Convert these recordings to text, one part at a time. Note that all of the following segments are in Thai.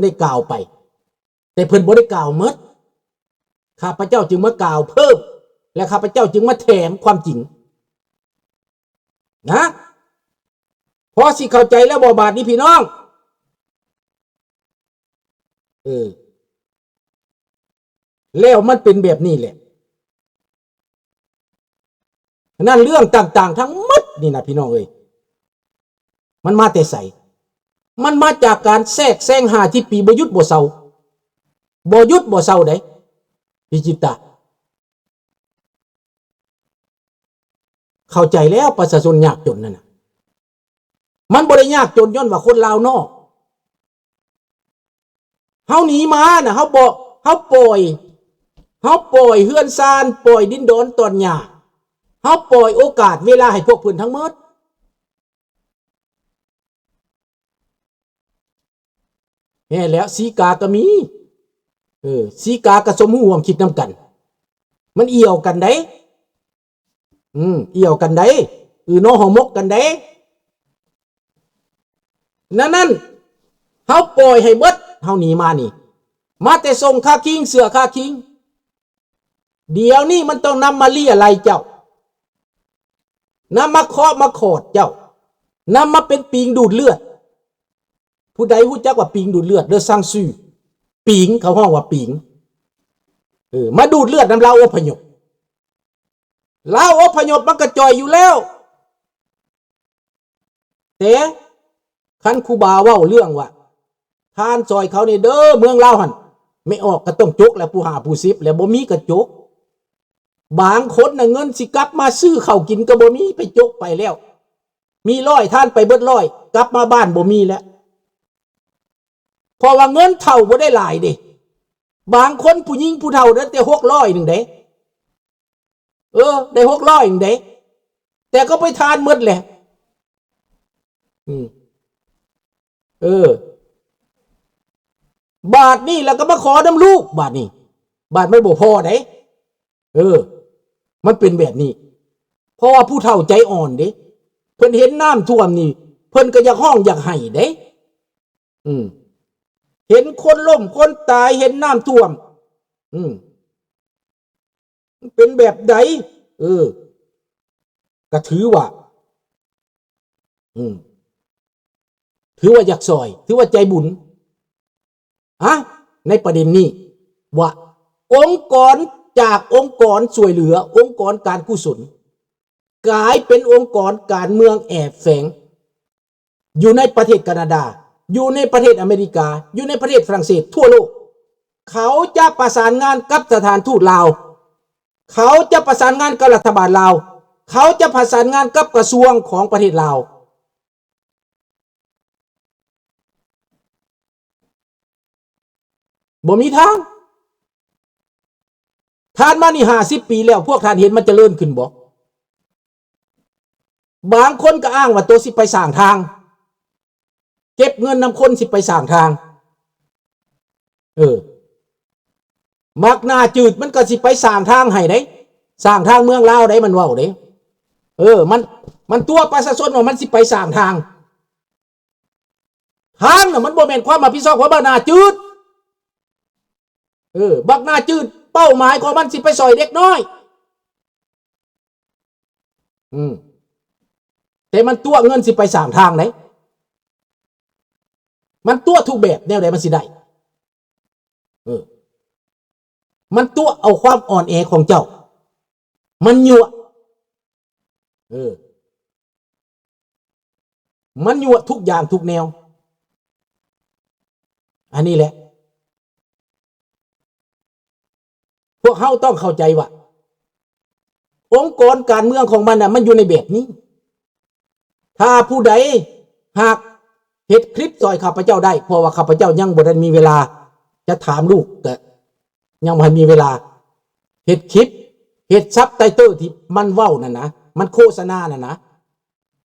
ได้กล่าวไปแต่เพิ่นบ่ได้กล่าวหมดข้าพเจ้าจึงมากล่าวเพิ่มและข้าพเจ้าจึงมาแถมความจริงนะพอสิเข้าใจแล้วบ่บาดนี้พี่น้องแล้วมันเป็นแบบนี้แหละนั่นเรื่องต่างๆทั้งหมดนี่นะพี่น้องเอ้ยมันมาแต่ใสมันมาจากการแทรกแซงหาที่ปีบ่หยุดบ่เซาบ่หยุดบ่เซาได้พิจิตะเข้าใจแล้วประชาชนยากจนนั่นน่ะมันบ่ได้ยากจนย้อนว่าคนลาวนอกเฮาหนีมาน่ะเฮาบ่เฮาปล่อยเฮือนซานปล่อยดินดอนตอนหญ้าเฮาปล่อยโอกาสเวลาให้พวกเพิ่นทั้งหมดแม่แล้วสีกาก็มีสีกากับสมหูความคิดนำกันมันเอี่ยวกันได้เอี่ยวกันได้น้องหอมกกันได้นั่นเฮาปล่อยให้เบิดเฮาหนีมานี่มาแต่ส่งค่าคิงเสือค่าคิงเดี๋ยวนี้มันต้องนำมาเลี่ยอะไรเจ้านำมาเคาะมาขอดเจ้านำมาเป็นปิงดูดเลือดผู้ใดรู้จักว่าปิงดูดเลือดเด้อสร้างซื่อปิงเขาห้องว่าปิงมาดูดเลือดนำเราอพยพเราอพยพมันก็จ่อยอยู่แล้วแต่คันครูบาเว้าเรื่องว่าทานซอยเขานี่เด้อเมืองลาวหั่นไม่ออกก็ต้องจกแล้วผู้หาผู้ซิบแล้วบ่มีก็จกบางคนน่ะเงินสิกลับมาซื้อข้าวกินก็บ่มีไปจกไปแล้วมี100ท่านไปเบิด100กลับมาบ้านบ่มีแล้วเพราะว่าเงินเท่าบ่ได้หลายเด้บางคนผู้หญิงผู้เฒ่าได้แต่600นึงเด้ได้600นึงเด้แต่ก็ไปทานหมดแหละบาทนี่แล้วก็มาขอน้ำลูกบาทนี่บาทไม่บ่พอได้มันเป็นแบบนี้เพราะว่าผู้เฒ่าใจอ่อนเด้เพิ่นเห็นน้ำท่วมนี่เพิ่นก็อยากห้องอยากให้เด้เห็นคนล้มคนตายเห็นน้ำท่วมเป็นแบบใดก็ถือว่าอยากซอยถือว่าใจบุญในประเด็นนี้ว่าองค์กรจากองค์กรช่วยเหลือองค์กรการกุศลกลายเป็นองค์กรการเมืองแอบแฝงอยู่ในประเทศแคนาดาอยู่ในประเทศอเมริกาอยู่ในประเทศฝรั่งเศสทั่วโลกเขาจะประสานงานกับสถานทูตลาวเขาจะประสานงานกับรัฐบาลลาวเขาจะประสานงานกับกระทรวงของประเทศลาวบ่มีทางท่านมานี่50 ปีแล้วพวกท่านเห็นมันเจริญขึ้นบ่บางคนก็อ้างว่าตัวสิไปสร้างทางเก็บเงินนำคนสิไปสร้างทางมักหน้าจืดมันก็สิไปสร้างทางให้ได้สร้างทางเมืองลาวได้มันเว้าได้มันตัวประชาชนว่ามันสิไปสร้างทางน่ะมันบ่แม่นความรับผิดชอบของบักหน้าจืดบักหน้าจืดเป้าหมายของมันสิไปซอยเด็กน้อยแต่มันตัวเงินสิไปสร้างทางไหนมันตัวทุกแบบแนวใดมันสิได้มันตัวเอาความอ่อนแอของเจ้ามันยั่วมันยั่วทุกอย่างทุกแนวอันนี้แหละพวกเฮาต้องเข้าใจว่าองค์กรการเมืองของมันน่ะมันอยู่ในแบบนี้ถ้าผู้ใดหากเฮ็ดคลิปซอยข้าพเจ้าได้เพราะว่าข้าพเจ้ายังบ่ได้มีเวลาจะถามลูกแต่ยังบ่มีเวลาเฮ็ดคลิปเฮ็ดซับไตเติลที่มันเว้านั่นนะมันโฆษณานั่นนะ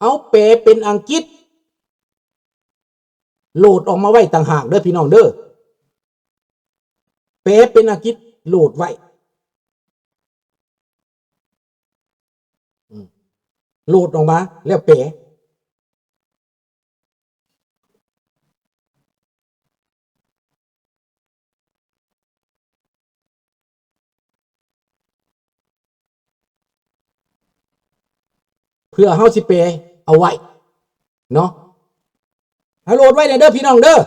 เอาแปลเป็นอังกฤษโหลดออกมาไว้ต่างหากเด้อพี่น้องเด้อแปลเป็นอังกฤษโหลดไว้โหลดออกมาแล้วแปล พื่อเฮาสิเปเอาไว้เนาะให้โหลดไว้เด้อพี่น้องเด้อ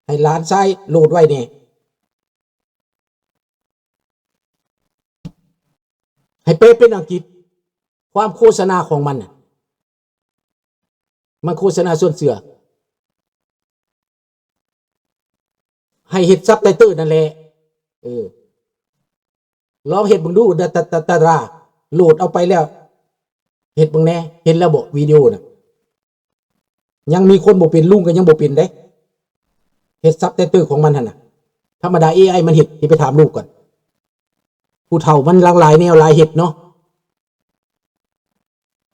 ให้หลานชายโหลดไว้เนี่ยให้เปเป็นอังกฤษความโฆษณาของมันมันโฆษณาส่วนเสือให้เฮ็ดซับไตเติลนั่นแหละลองเฮ็ดเบิ่งดูตาราโหลดเอาไปแล้วเฮ็ดเบิ่งแน่เห็นแล้วบ่วิดีโอน่ะยังมีคนบ่เป็นลุงก็ยังบ่เป็นเด้เฮ็ดซับไตเติลของมันหั่นน่ะธรรมดา AI มันเฮ็ดที่ไปถามลูกก่อนผู้เฒ่ามันหลากหลายแนวหลายเฮ็ดเนาะ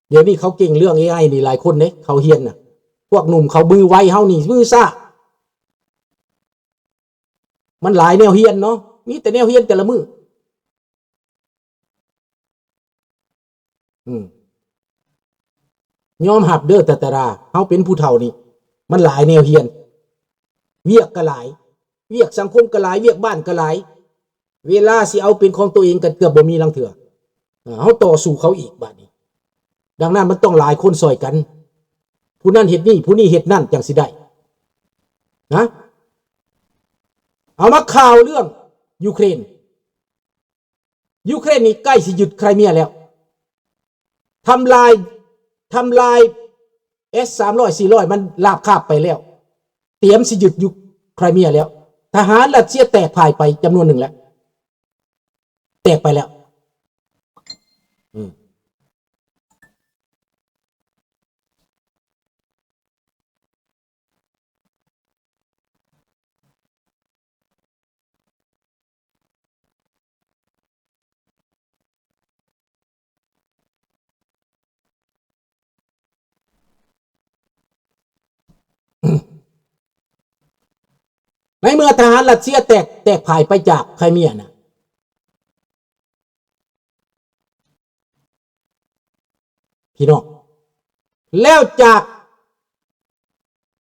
เดี๋ยวนี้เขาเก่งเรื่อง AI นี่หลายคนเด้เขาเฮียนน่ะพวกหนุ่มเขามือไวเฮานี่มือซ่ามันหลายแนวเฮียนเนาะมีแต่แนวเฮียนแต่ละมือยอมหับเด้อตาราเฮาเป็นผู้เฒ่านี่มันหลายแนวเฮียนเวียกก็หลายเวียกสังคมก็หลายเวียกบ้านก็หลายเวลาสิเอาเป็นของตัวเองก็เกือบบ่มีลังเถื่อเฮาต่อสู้เขาอีกบัดนี้ดังนั้นมันต้องหลายคนซอยกันผู้นั้นเฮ็ดนี่ผู้นี้เฮ็ดนั่นจังสิได้นะเอามาข่าวเรื่องยูเครนนี่ใกล้สิหยุดไครเมียแล้วทำลายS-300 400มันลาบคาบไปแล้วเตรียมสิหยุดยุคไครเมียแล้วทหารรัสเซียแตกพ่ายไปจำนวนหนึ่งแล้วแตกไปแล้วในเมื่อทหารรัสเซียแตกพ่ายไปจากไครเมียนะพี่น้องแล้วจาก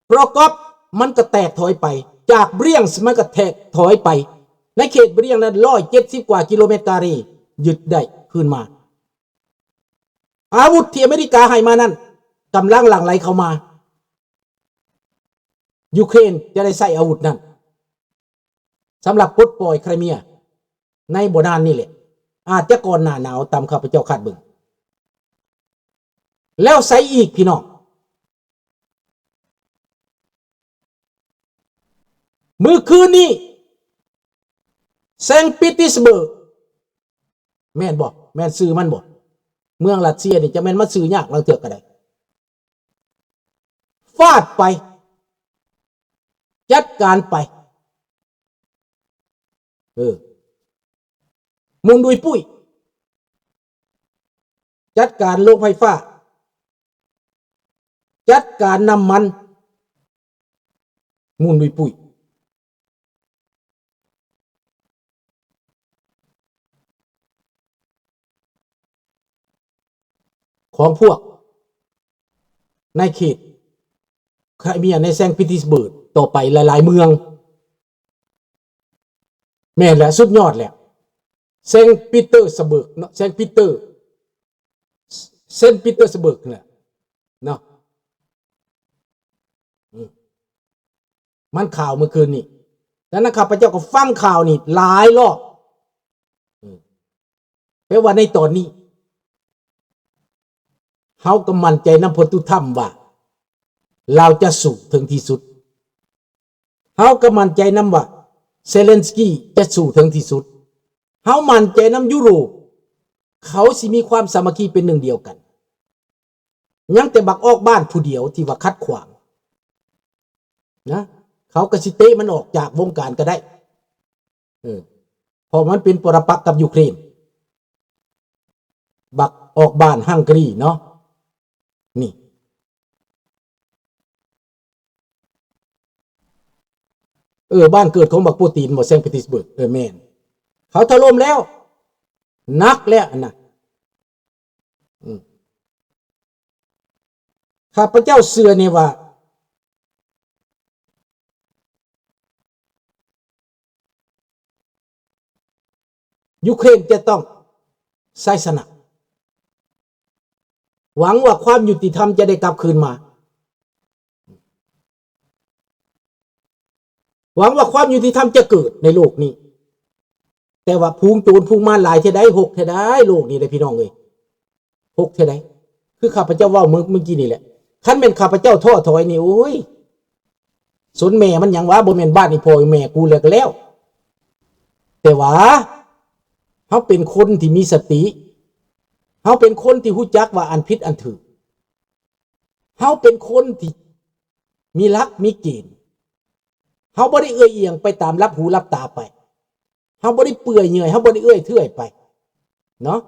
โปรกอฟมันก็แตกถอยไปจากเบรียงส์มันก็แตกถอยไปในเขตเบรียงนั้น170 กว่ากิโลเมตรการียึดได้ขึ้นมาอาวุธที่อเมริกาให้มานั้นกำลังหลั่งไหลเข้ามายูเครนจะได้ใช้อาวุธนั้นสำหรับปลดปล่อยไครเมียในบ่นานนี่แหละอาจจะก่อนหน้าหนาวตามข้าพเจ้าคาดเบิ่งแล้วใส่อีกพี่น้องมื้อคืนนี้เซนต์ปีเตอร์สเบิร์กแม่นบ่แม่นชื่อมันบ่เมืองรัสเซียนี่จะแม่นมาชื่อยากลางเทื่อก็ได้ฟาดไปจัดการไปมุงดุยปุ้ยจัดการโรงไฟฟ้าจัดการน้ำมันมุงดุยปุ้ยของพวกในเขตไครเมียในเซนต์ปีเตอร์สเบิร์กต่อไปหลายๆเมืองแม่นแหละสุดยอดแหละเซนต์ปีเตอร์สเบิร์กเนาะเซนต์ปีเตอร์สเบิร์กเนี่ยเนาะมันข่าวเมื่อคืนนี่แล้วนะครับพระเจ้าก็ฟังข่าวนี่หลายรอบแปลว่าในตอนนี้เฮาก็มั่นใจนำพลตุธรรมว่าเราจะสู้ถึงที่สุดเฮาก็มั่นใจนำว่าเซเลนสกี้จะสู้ถึงที่สุดเฮามั่นใจนำยุโรปเขาสิมีความสามัคคีเป็นหนึ่งเดียวกันยังแต่บักออกบ้านผู้เดียวที่ว่าคัดขวางนะเขาก็สิเตะมันออกจากวงการก็ได้เพราะมันเป็นปรปักษ์กับยูเครนบักออกบ้านฮังการีเนาะนี่บ้านเกิดของบักปูตินบ่เซนต์ปีเตอร์สเบิร์กแม่นเขาถล่มแล้วนักแล้วนะข้าพเจ้าเชื่อนี่ว่า ยูเครนจะต้องใช้ชนะหวังว่าความยุติธรรมจะได้กลับคืนมาหวังว่าความยุติธรรมจะเกิดในโลกนี้แต่ว่าพุงโจรพุงมารหลายเท่าใดหกเท่าใดโลกนี้ได้พี่น้องเอ้ยหกเท่าใดคือข้าพเจ้าว่าเมื่อกี้นี่แหละคันเป็นข้าพเจ้าท้อถอยนี่โอ้ยสนแม่มันยังว่าบ่แม่นบ้านนี่พ่อแม่กูเลยก็แล้วแต่ว่าเฮาเป็นคนที่มีสติเฮาเป็นคนที่รู้จักว่าอันผิดอันถูกเฮาเป็นคนที่มีหลักมีเกณฑ์เฮาบ่ได้เอื้อเอียงไปตามรับหูรับตาไปเฮาบ่ได้เปื่อยเนื่อยเฮาบ่ได้เอื้อยเทื่อยไปเนาะ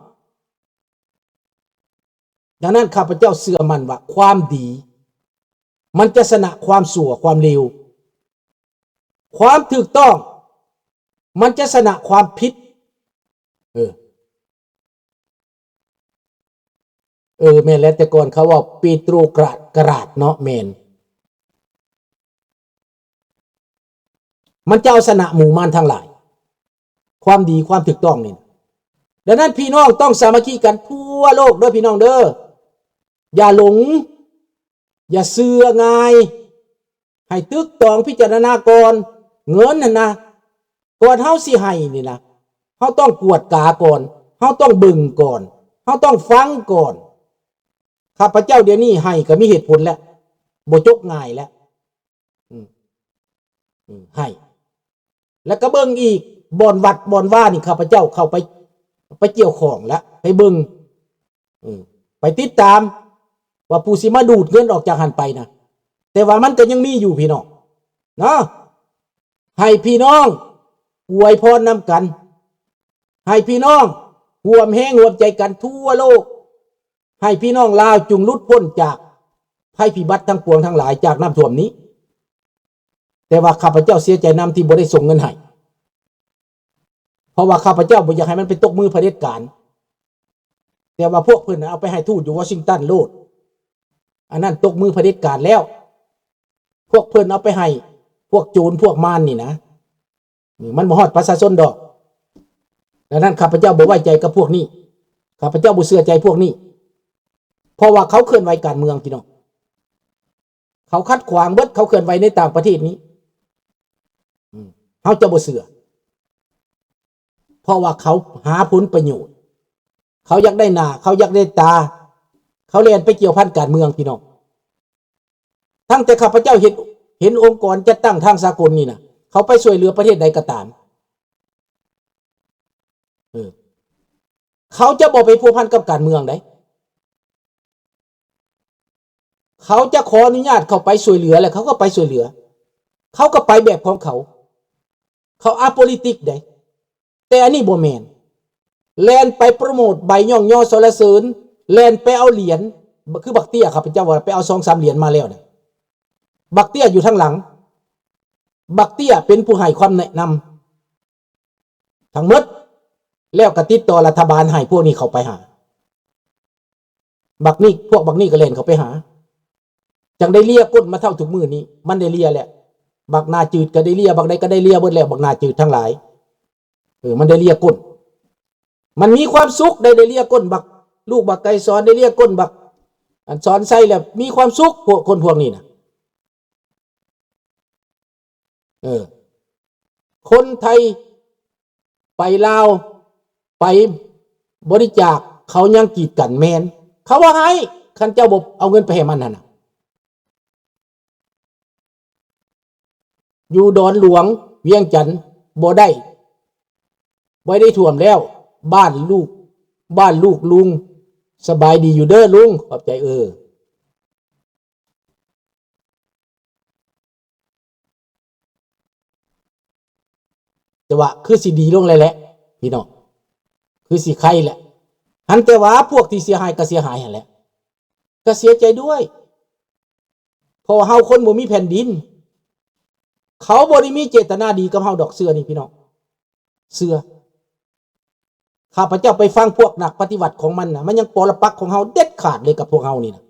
ดังนั้นข้าพเจ้าเชื่อมั่นว่าความดีมันจะชนะความชั่วความเลวความถูกต้องมันจะชนะความผิดแม่นแล้วแต่ก่อนเขาว่าปีตรูกราดเนาะแม่นมันจะเอาชนะหมู่มารทั้งหลายความดีความถูกต้องนี่ดังนั้นพี่น้องต้องสามัคคีกันทั่วโลกเด้อพี่น้องเด้ออย่าหลงอย่าเชื่อง่ายให้ตึกตองพิจารณาก่อนเงินน่ะนะก่อนเฮาสิให้นี่นะเฮาต้องกวดกาก่อนเฮาต้องบึงก่อนเฮาต้องฟังก่อนข้าพเจ้าเดี๋ยวนี้ให้ก็มีเหตุผลแล้วบ่จกง่ายแล้วให้แล้วก็เบิ่งอีกบ่อนวัดบ่อนว่านี่ข้าพเจ้าเข้าไปเกี่ยวข้องแล้วไปเบิ่งไปติดตามว่าผู้สิมาดูดเงินออกจากหันไปนะแต่ว่ามันก็ยังมีอยู่พี่น้องเนาะให้พี่น้องอวยพรนำกันให้พี่น้องร่วมแห้งร่วมใจกันทั่วโลกให้พี่น้องลาวจุงหลุดพ้นจากภัยพิบัติทั้งปวงทั้งหลายจากน้ำท่วมนี้แต่ว่าข้าพเจ้าเสียใจนำที่บ่ได้ส่งเงินให้เพราะว่าข้าพเจ้าบ่อยากให้มันเป็นตกมือเผด็จการแต่ว่าพวกเพิ่นเอาไปให้ทูตอยู่วอชิงตันโลดอันนั้นตกมือเผด็จการแล้วพวกเพิ่นเอาไปให้พวกโจรพวกมารนี่นะมันบ่ฮอดประชาชนดอกดังนั้นข้าพเจ้าบ่ไว้ใจกับพวกนี้ข้าพเจ้าบ่เชื่อใจพวกนี้เพราะว่าเขาเคลื่อนไหวการเมืองพี่น้องเขาคัดขวางเบิดเขาเคลื่อนไหวในต่างประเทศนี้เขาจะบ่เชื่อเพราะว่าเขาหาผลประโยชน์เขาอยากได้หน้าเขาอยากได้ตาเขาเรียนไปเกี่ยวพันการเมืองพี่น้องทั้งแต่ข้าพเจ้าเห็นองค์กรจัดตั้งทางสากลนี่นะเขาไปช่วยเหลือประเทศใดก็ตามเขาจะบอกไปพัวพันกับการเมืองได้เขาจะขออนุญาตเขาไปช่วยเหลือแล้วเขาก็ไปช่วยเหลือเขาก็ไปแบบของเขาอาโปลิติกได้แต่อันนี้บ่แม่นแลนไปโปรโมทใบย่องย่อสรรเสริญแลนไปเอาเหรียญคือบักเตี้ยครับพระเจ้าว่าไปเอา2-3เหรียญมาแล้วนะบักเตี้ยอยู่ทางหลังบักเตี้ยเป็นผู้ให้ความแนะนำทั้งหมดแล้วก็ติดต่อรัฐบาลให้พวกนี้เขาไปหาบักนี่พวกบักนี่ก็เล่นเขาไปหาจังได้เลียก้นมาเท่าทุกมือนี้มันได้เลียแหละบักนาจืดก็ได้เลียบักใดก็ได้เลียเบิดแล้วบักนาจืดทั้งหลายมันได้เลียก้นมันมีความสุขได้เลียก้นบักลูกบักไก่สอนได้เลียก้นบักอันสอนไส้แล้วมีความสุขพวกคนพวกนี้นะคนไทยไปลาวไปบริจาคเขายังกีดกันแมนเขาว่าไงคันเจ้าบบเอาเงินไปให้มันน่ะอยู่ดอนหลวงเวียงจันทน์บ่ได้ท่วมแล้วบ้านลูกลุงสบายดีอยู่เด้อลุงขอบใจแต่ว่าคือสิดีลงเลยแหละพี่น้องคือสิใครแหละหันแต่ว่าพวกที่เสียหายก็เสียหายหั่นแหละก็เสียใจด้วยเพราะเฮาคนบ่มีแผ่นดินเขาบ่ได้มีเจตนาดีกับเฮาดอกเสื้อนี่พี่น้องเสื้อข้าพเจ้าไปฟังพวกนักปฏิวัติของมันนะมันยังปรปักษ์ของเฮาเด็ดขาดเลยกับพวกเฮานี่นะ